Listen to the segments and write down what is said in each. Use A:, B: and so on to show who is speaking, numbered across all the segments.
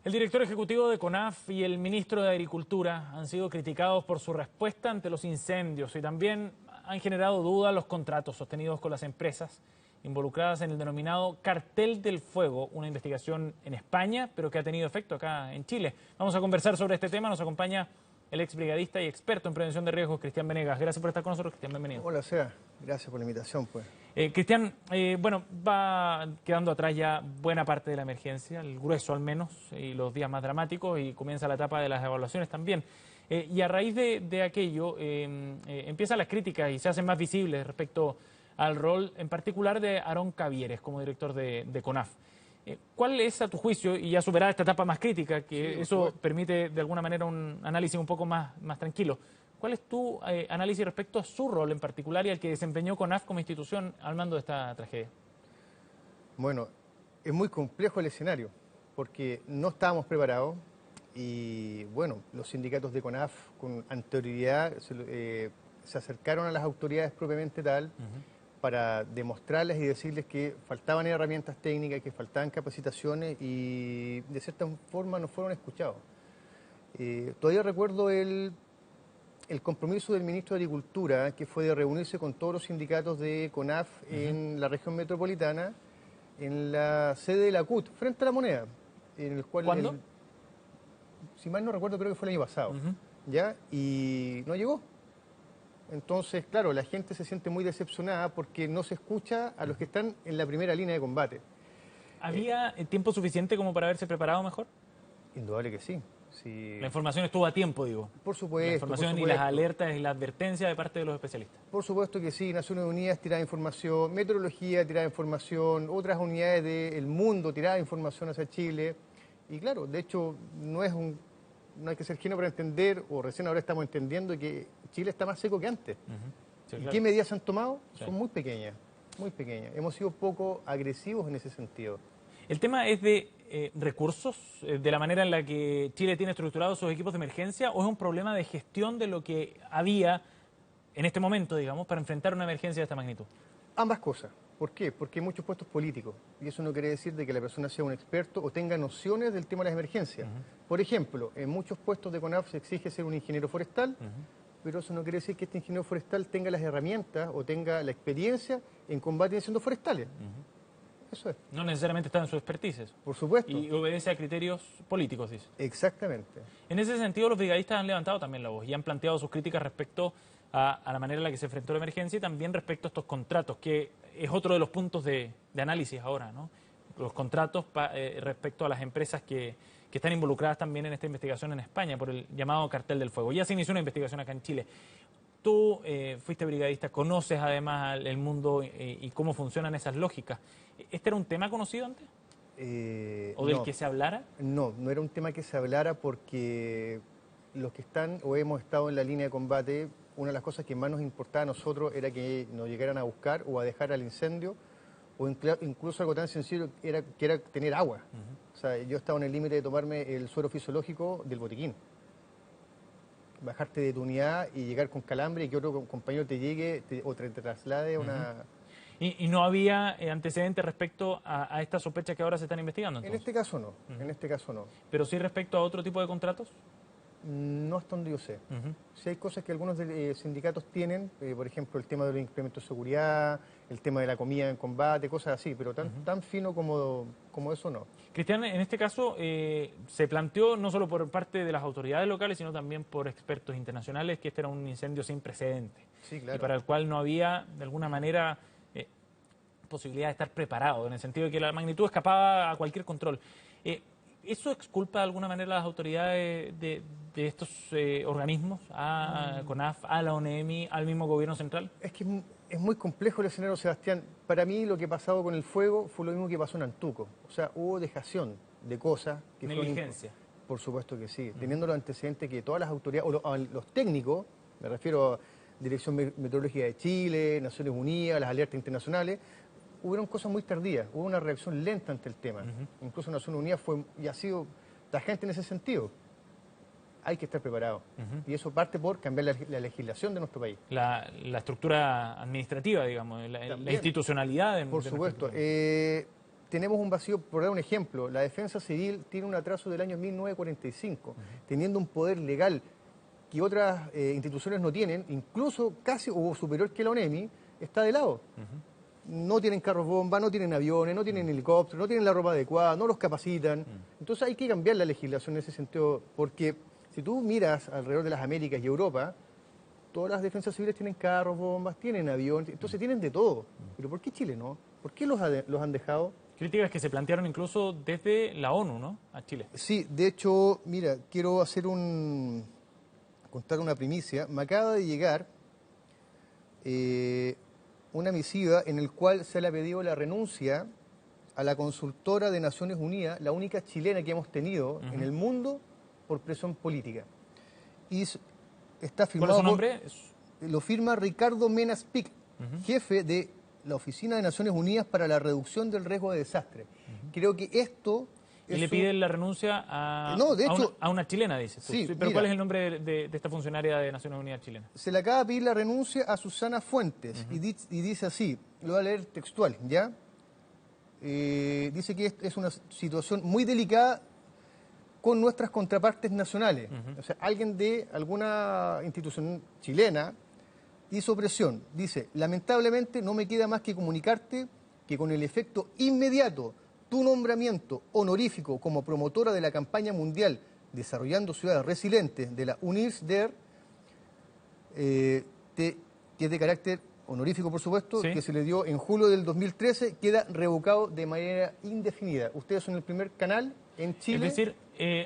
A: El director ejecutivo de CONAF y el ministro de Agricultura han sido criticados por su respuesta ante los incendios y también han generado dudas los contratos sostenidos con las empresas involucradas en el denominado Cartel del Fuego, una investigación en España, pero que ha tenido efecto acá en Chile. Vamos a conversar sobre este tema. Nos acompaña el ex brigadista y experto en prevención de riesgos, Cristian Venegas. Gracias por estar con nosotros, Cristian, bienvenido.
B: Hola, Sea. Gracias por la invitación, pues.
A: Cristian, bueno, va quedando atrás ya buena parte de la emergencia, el grueso al menos, y los días más dramáticos, y comienza la etapa de las evaluaciones también. Y a raíz de aquello, empiezan las críticas y se hacen más visibles respecto al rol en particular de Aarón Cavieres como director de CONAF. ¿Cuál es, a tu juicio, y ya superada esta etapa más crítica, que
B: Sí,
A: eso permite de alguna manera un análisis un poco más tranquilo, cuál es tu análisis respecto a su rol en particular y al que desempeñó CONAF como institución al mando de esta tragedia?
B: Bueno, es muy complejo el escenario, porque no estábamos preparados y, bueno, los sindicatos de CONAF con anterioridad se acercaron a las autoridades propiamente tal para demostrarles y decirles que faltaban herramientas técnicas, que faltaban capacitaciones y, de cierta forma, no fueron escuchados. Todavía recuerdo el compromiso del ministro de Agricultura, que fue de reunirse con todos los sindicatos de CONAF en la región metropolitana, en la sede de la CUT, frente a la Moneda, en el cual...
A: ¿Cuándo?
B: Si mal no recuerdo, creo que fue el año pasado, ¿ya? Y no llegó. Entonces, claro, la gente se siente muy decepcionada porque no se escucha a los que están en la primera línea de combate.
A: ¿Había tiempo suficiente como para haberse preparado mejor?
B: Indudable que sí. Sí.
A: La información estuvo a tiempo, digo.
B: Por supuesto.
A: La información y las alertas y la advertencia de parte de los especialistas.
B: Por supuesto que sí. Naciones Unidas tiraba información, Meteorología tiraba información, otras unidades del mundo tiraban información hacia Chile. Y claro, de hecho, no hay que ser genio para entender, o recién ahora estamos entendiendo que Chile está más seco que antes.
A: Sí,
B: ¿Y
A: claro.
B: qué medidas se han tomado?
A: Sí.
B: Son muy pequeñas, muy pequeñas. Hemos sido poco agresivos en ese sentido.
A: ¿El tema es de recursos, de la manera en la que Chile tiene estructurados sus equipos de emergencia, o es un problema de gestión de lo que había en este momento, digamos, para enfrentar una emergencia de esta magnitud?
B: Ambas cosas. ¿Por qué? Porque hay muchos puestos políticos y eso no quiere decir de que la persona sea un experto o tenga nociones del tema de las emergencias. Por ejemplo, en muchos puestos de CONAF se exige ser un ingeniero forestal, pero eso no quiere decir que este ingeniero forestal tenga las herramientas o tenga la experiencia en combate de incendios forestales. Eso es.
A: No necesariamente está en su expertise eso.
B: Por supuesto.
A: Y obedece a criterios políticos, dice.
B: Exactamente.
A: En ese sentido, los brigadistas han levantado también la voz y han planteado sus críticas respecto a la manera en la que se enfrentó la emergencia y también respecto a estos contratos, que es otro de los puntos de análisis ahora, ¿no? Los contratos respecto a las empresas que están involucradas también en esta investigación en España por el llamado Cartel del Fuego. Ya se inició una investigación acá en Chile. Tú fuiste brigadista, conoces además el mundo y cómo funcionan esas lógicas. ¿Este era un tema conocido antes? ¿O del que se hablara?
B: No, no era un tema que se hablara porque los que están o hemos estado en la línea de combate, una de las cosas que más nos importaba a nosotros era que nos llegaran a buscar o a dejar al incendio, o incluso algo tan sencillo que era tener agua. O sea, yo estaba en el límite de tomarme el suero fisiológico del botiquín. Bajarte de tu unidad y llegar con calambre y que otro compañero te llegue o te traslade a una...
A: ¿Y no había antecedentes respecto a estas sospechas que ahora se están investigando?
B: En
A: Entonces?
B: este caso no, en este caso no.
A: ¿Pero sí respecto a otro tipo de contratos?
B: No hasta donde yo sé. Sí hay cosas que algunos sindicatos tienen, por ejemplo el tema de los implementos de seguridad, el tema de la comida en combate, cosas así, pero tan fino como eso no.
A: Cristian, en este caso se planteó no solo por parte de las autoridades locales, sino también por expertos internacionales que este era un incendio sin precedentes.
B: Sí, claro.
A: Y para el cual no había, de alguna manera, posibilidad de estar preparado, en el sentido de que la magnitud escapaba a cualquier control. ¿Eso exculpa de alguna manera a las autoridades de estos organismos, a CONAF, a la ONEMI, al mismo gobierno central?
B: Es que es muy complejo el escenario, Sebastián. Para mí lo que ha pasado con el fuego fue lo mismo que pasó en Antuco. O sea, hubo dejación de cosas que
A: negligencia.
B: Por supuesto que sí. Teniendo los antecedentes que todas las autoridades, o los técnicos, me refiero a Dirección Meteorológica de Chile, Naciones Unidas, las alertas internacionales, hubieron cosas muy tardías, hubo una reacción lenta ante el tema. Incluso Naciones Unidas fue y ha sido tajante en ese sentido. Hay que estar preparado. Y eso parte por cambiar la legislación de nuestro país.
A: La estructura administrativa, digamos, la institucionalidad.
B: Por supuesto. tenemos un vacío, por dar un ejemplo, la defensa civil tiene un atraso del año 1945, teniendo un poder legal que otras instituciones no tienen, incluso casi o superior que la ONEMI, está de lado. No tienen carros bomba, no tienen aviones, no tienen helicópteros, no tienen la ropa adecuada, no los capacitan. Entonces hay que cambiar la legislación en ese sentido, porque si tú miras alrededor de las Américas y Europa, todas las defensas civiles tienen carros, bombas, tienen aviones, entonces tienen de todo. Pero ¿por qué Chile no? ¿Por qué los han dejado?
A: Críticas que se plantearon incluso desde la ONU, ¿no?, a Chile.
B: Sí, de hecho, mira, quiero contar una primicia. Me acaba de llegar una misiva en el cual se le ha pedido la renuncia a la consultora de Naciones Unidas, la única chilena que hemos tenido en el mundo por presión política. Y está firmado.
A: ¿Cuál es su nombre?
B: Lo firma Ricardo Menas Pic, jefe de la Oficina de Naciones Unidas para la Reducción del Riesgo de Desastre. Creo que esto...
A: Y le pide la renuncia a una chilena, dice.
B: Sí,
A: pero
B: mira,
A: ¿cuál es el nombre de esta funcionaria de Naciones Unidas chilena?
B: Se le acaba de pedir la renuncia a Susana Fuentes y dice así, lo voy a leer textual, ¿ya? Dice que es una situación muy delicada con nuestras contrapartes nacionales. O sea, alguien de alguna institución chilena hizo presión. Dice, lamentablemente no me queda más que comunicarte que con el efecto inmediato tu nombramiento honorífico como promotora de la campaña mundial Desarrollando Ciudades Resilientes de la UNIRSDER, que es de carácter honorífico, por supuesto,
A: ¿sí?,
B: que se le dio en julio del 2013, queda revocado de manera indefinida. Ustedes son el primer canal en Chile.
A: Es decir,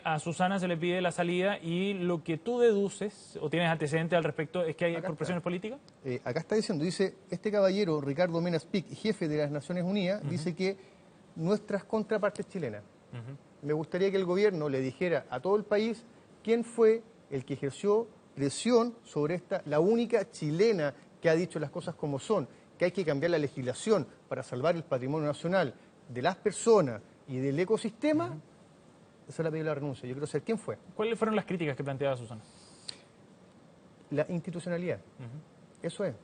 A: a Susana se le pide la salida y lo que tú deduces o tienes antecedentes al respecto es que hay por presiones políticas.
B: Acá está diciendo, dice, este caballero, Ricardo Menas Pic, jefe de las Naciones Unidas, dice que nuestras contrapartes chilenas. Me gustaría que el gobierno le dijera a todo el país quién fue el que ejerció presión sobre la única chilena que ha dicho las cosas como son, que hay que cambiar la legislación para salvar el patrimonio nacional de las personas y del ecosistema. Esa le pidió la renuncia. Yo quiero saber quién fue.
A: ¿Cuáles fueron las críticas que planteaba Susana?
B: La institucionalidad. Eso es.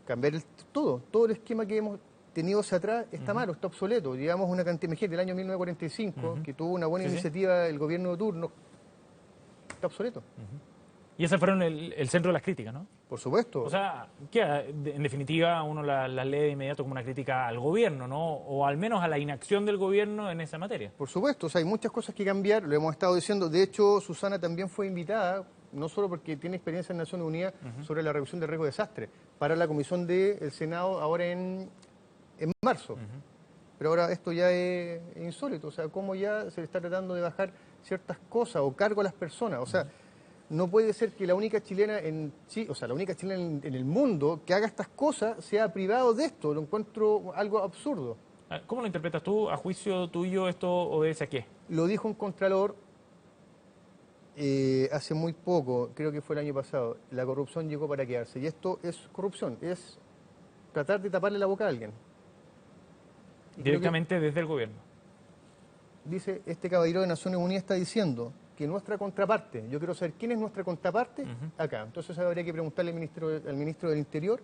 B: Cambiar todo el esquema que hemos tenido hacia atrás está malo, está obsoleto. Llevamos una cantidad, imagínate, del año 1945, que tuvo una buena iniciativa el gobierno de turno, está obsoleto.
A: Y esas fueron el centro de las críticas, ¿no?
B: Por supuesto.
A: O sea, que en definitiva uno las lee de inmediato como una crítica al gobierno, ¿no? O al menos a la inacción del gobierno en esa materia.
B: Por supuesto, o sea, hay muchas cosas que cambiar, lo hemos estado diciendo. De hecho, Susana también fue invitada, no solo porque tiene experiencia en Naciones Unidas sobre la reducción del riesgo de desastre, para la comisión del Senado ahora en marzo. Pero ahora esto ya es insólito, o sea, cómo ya se está tratando de bajar ciertas cosas o cargo a las personas. O sea, no puede ser que la única chilena la única chilena en el mundo que haga estas cosas sea privado de esto. Lo encuentro algo absurdo.
A: ¿Cómo lo interpretas tú? ¿A juicio tuyo esto obedece a qué?
B: Lo dijo un contralor hace muy poco, creo que fue el año pasado. La corrupción llegó para quedarse. Y esto es corrupción, es tratar de taparle la boca a alguien.
A: Directamente desde el gobierno.
B: Dice, este caballero de Naciones Unidas está diciendo que nuestra contraparte, yo quiero saber quién es nuestra contraparte acá. Entonces habría que preguntarle al ministro del Interior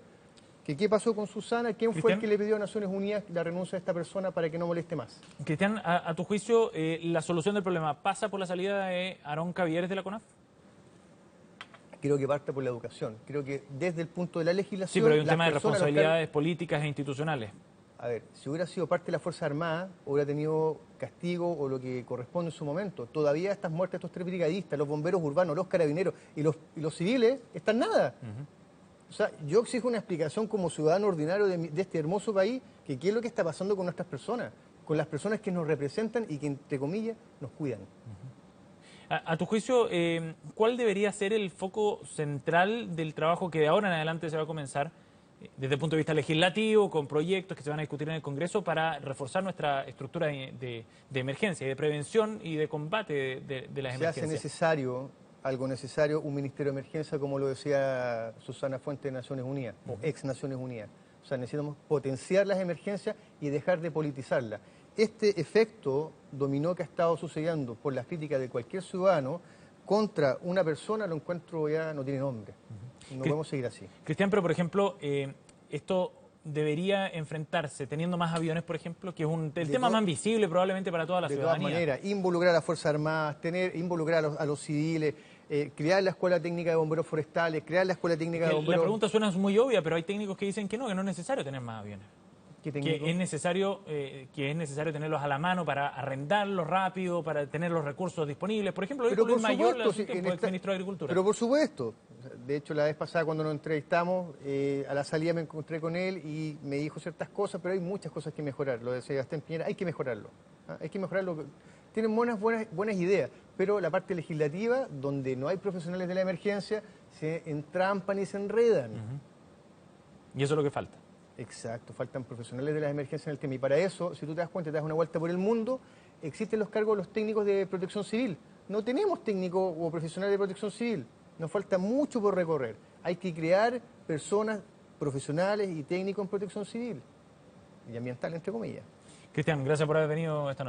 B: que qué pasó con Susana, quién fue el que le pidió a Naciones Unidas la renuncia de esta persona para que no moleste más.
A: Cristian, a tu juicio, ¿la solución del problema pasa por la salida de Aarón Cavieres de la CONAF?
B: Creo que parte por la educación. Creo que desde el punto de la legislación...
A: Sí, pero hay un tema de responsabilidades políticas e institucionales.
B: A ver, si hubiera sido parte de la Fuerza Armada, hubiera tenido castigo o lo que corresponde en su momento. Todavía estas muertes, estos tres brigadistas, los bomberos urbanos, los carabineros y los civiles, están nada. O sea, yo exijo una explicación como ciudadano ordinario de este hermoso país, que qué es lo que está pasando con nuestras personas, con las personas que nos representan y que, entre comillas, nos cuidan.
A: A tu juicio, ¿cuál debería ser el foco central del trabajo que de ahora en adelante se va a comenzar desde el punto de vista legislativo, con proyectos que se van a discutir en el Congreso para reforzar nuestra estructura de emergencia, de prevención y de combate de las emergencias?
B: Se hace necesario, algo necesario, un ministerio de emergencia, como lo decía Susana Fuentes de Naciones Unidas, o ex Naciones Unidas. O sea, necesitamos potenciar las emergencias y dejar de politizarlas. Este efecto dominó que ha estado sucediendo por las críticas de cualquier ciudadano contra una persona, lo encuentro ya no tiene nombre. No podemos seguir así.
A: Cristian, pero por ejemplo, esto debería enfrentarse teniendo más aviones, por ejemplo, que es el tema
B: to-
A: más visible probablemente para toda la
B: De todas
A: ciudadanía?
B: maneras, involucrar a las Fuerzas Armadas, involucrar a los civiles, crear la Escuela Técnica de Bomberos Forestales, crear la Escuela Técnica de
A: Que la
B: Bomberos...
A: pregunta suena muy obvia, pero hay técnicos que dicen que no es necesario tener más aviones.
B: ¿Qué
A: Que
B: técnico?
A: es necesario tenerlos a la mano para arrendarlos rápido, para tener los recursos disponibles. Por ejemplo, lo
B: Pero
A: dijo Luis
B: por
A: Mayor
B: supuesto,
A: hace un tiempo, exministro de Agricultura.
B: pero por supuesto. De hecho, la vez pasada cuando nos entrevistamos, a la salida me encontré con él y me dijo ciertas cosas, pero hay muchas cosas que mejorar. Lo de Sebastián Piñera, hay que mejorarlo. ¿Ah? Hay que mejorarlo. Tienen buenas ideas, pero la parte legislativa, donde no hay profesionales de la emergencia, se entrampan y se enredan.
A: Y eso es lo que falta.
B: Exacto, faltan profesionales de las emergencias en el tema. Y para eso, si tú te das cuenta, te das una vuelta por el mundo, existen los cargos de los técnicos de protección civil. No tenemos técnicos o profesionales de protección civil. Nos falta mucho por recorrer. Hay que crear personas profesionales y técnicos en protección civil y ambiental, entre comillas.
A: Cristian, gracias por haber venido esta noche.